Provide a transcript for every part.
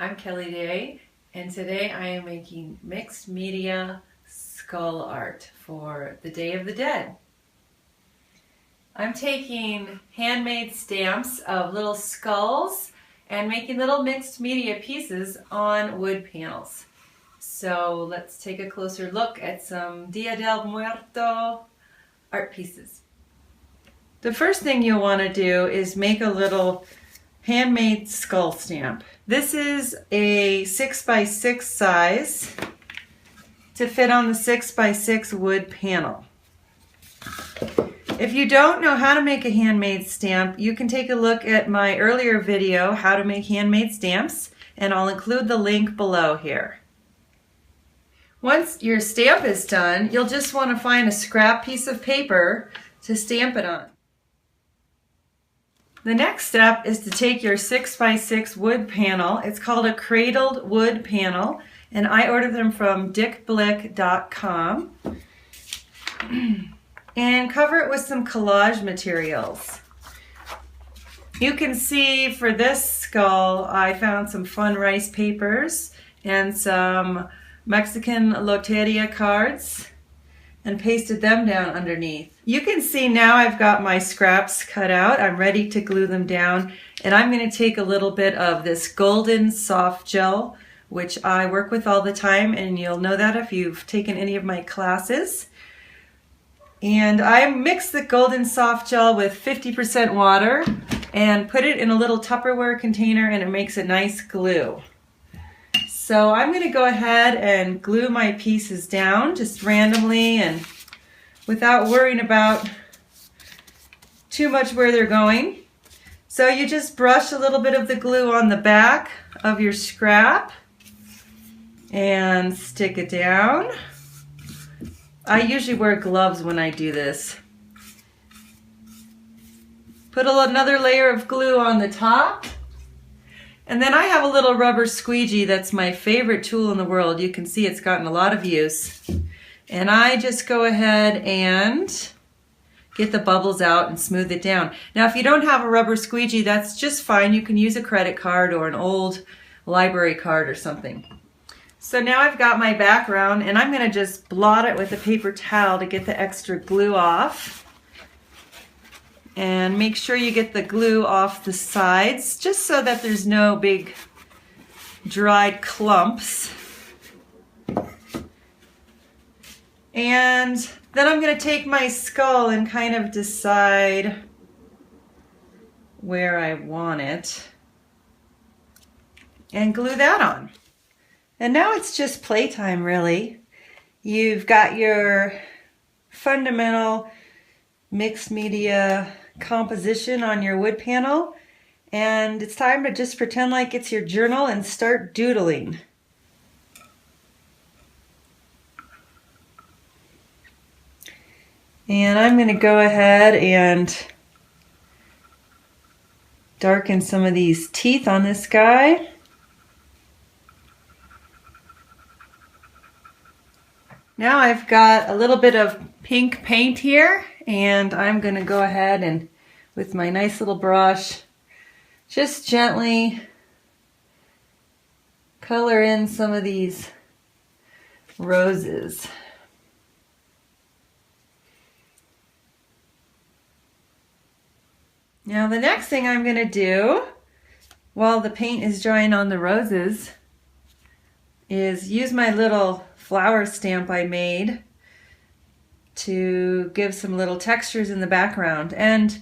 I'm Kelly Day, and today I am making mixed media skull art for the Day of the Dead. I'm taking handmade stamps of little skulls and making little mixed media pieces on wood panels. So let's take a closer look at some Dia del Muerto art pieces. The first thing you'll want to do is make a little handmade skull stamp. This is a 6x6 size to fit on the 6x6 wood panel. If you don't know how to make a handmade stamp, you can take a look at my earlier video, How to Make Handmade Stamps, and I'll include the link below here. Once your stamp is done, you'll just want to find a scrap piece of paper to stamp it on. The next step is to take your 6x6 wood panel. It's called a cradled wood panel, and I ordered them from dickblick.com. And cover it with some collage materials. You can see for this skull, I found some fun rice papers and some Mexican loteria cards and pasted them down underneath. You can see now I've got my scraps cut out. I'm ready to glue them down, and I'm going to take a little bit of this golden soft gel, which I work with all the time, and you'll know that if you've taken any of my classes. And I mix the golden soft gel with 50% water and put it in a little Tupperware container, and it makes a nice glue. So I'm going to go ahead and glue my pieces down just randomly and without worrying about too much where they're going. So you just brush a little bit of the glue on the back of your scrap and stick it down. I usually wear gloves when I do this. Put another layer of glue on the top. And then I have a little rubber squeegee that's my favorite tool in the world. You can see it's gotten a lot of use. And I just go ahead and get the bubbles out and smooth it down. Now if you don't have a rubber squeegee, that's just fine. You can use a credit card or an old library card or something. So now I've got my background, and I'm going to just blot it with a paper towel to get the extra glue off. And make sure you get the glue off the sides, just so that there's no big dried clumps. And then I'm going to take my skull and kind of decide where I want it and glue that on. And now it's just playtime, really. You've got your fundamental mixed media composition on your wood panel, and it's time to just pretend like it's your journal and start doodling. And I'm going to go ahead and darken some of these teeth on this guy. Now I've got a little bit of pink paint here, and I'm going to go ahead and with my nice little brush just gently color in some of these roses. Now the next thing I'm going to do while the paint is drying on the roses is use my little flower stamp I made to give some little textures in the background. And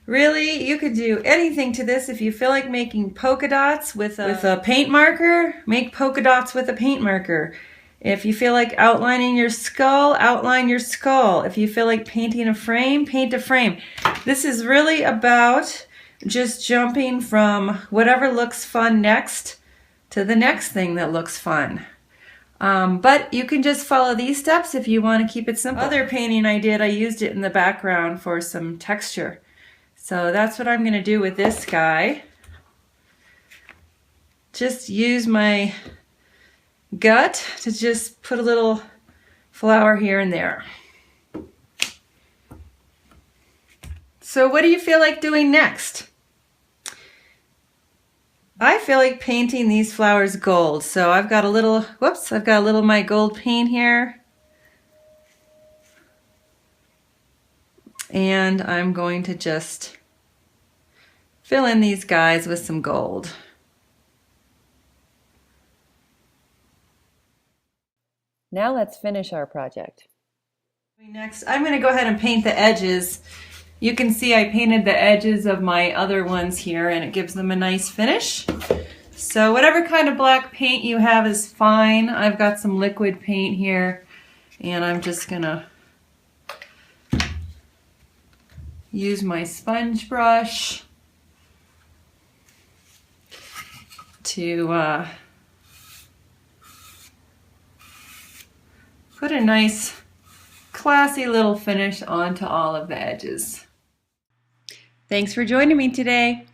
really, you could do anything to this. If you feel like making polka dots with a paint marker, make polka dots with a paint marker. If you feel like outlining your skull, outline your skull. If you feel like painting a frame, paint a frame. This is really about just jumping from whatever looks fun next to the next thing that looks fun. But you can just follow these steps if you want to keep it simple. Other painting I did, I used it in the background for some texture. So that's what I'm going to do with this guy. Just use my gut to just put a little flower here and there. So what do you feel like doing next? I feel like painting these flowers gold, so I've got a little, whoops, I've got a little of my gold paint here. And I'm going to just fill in these guys with some gold. Now let's finish our project. Next, I'm going to go ahead and paint the edges. You can see I painted the edges of my other ones here, and it gives them a nice finish. So whatever kind of black paint you have is fine. I've got some liquid paint here, and I'm just going to use my sponge brush to put a nice classy little finish onto all of the edges. Thanks for joining me today.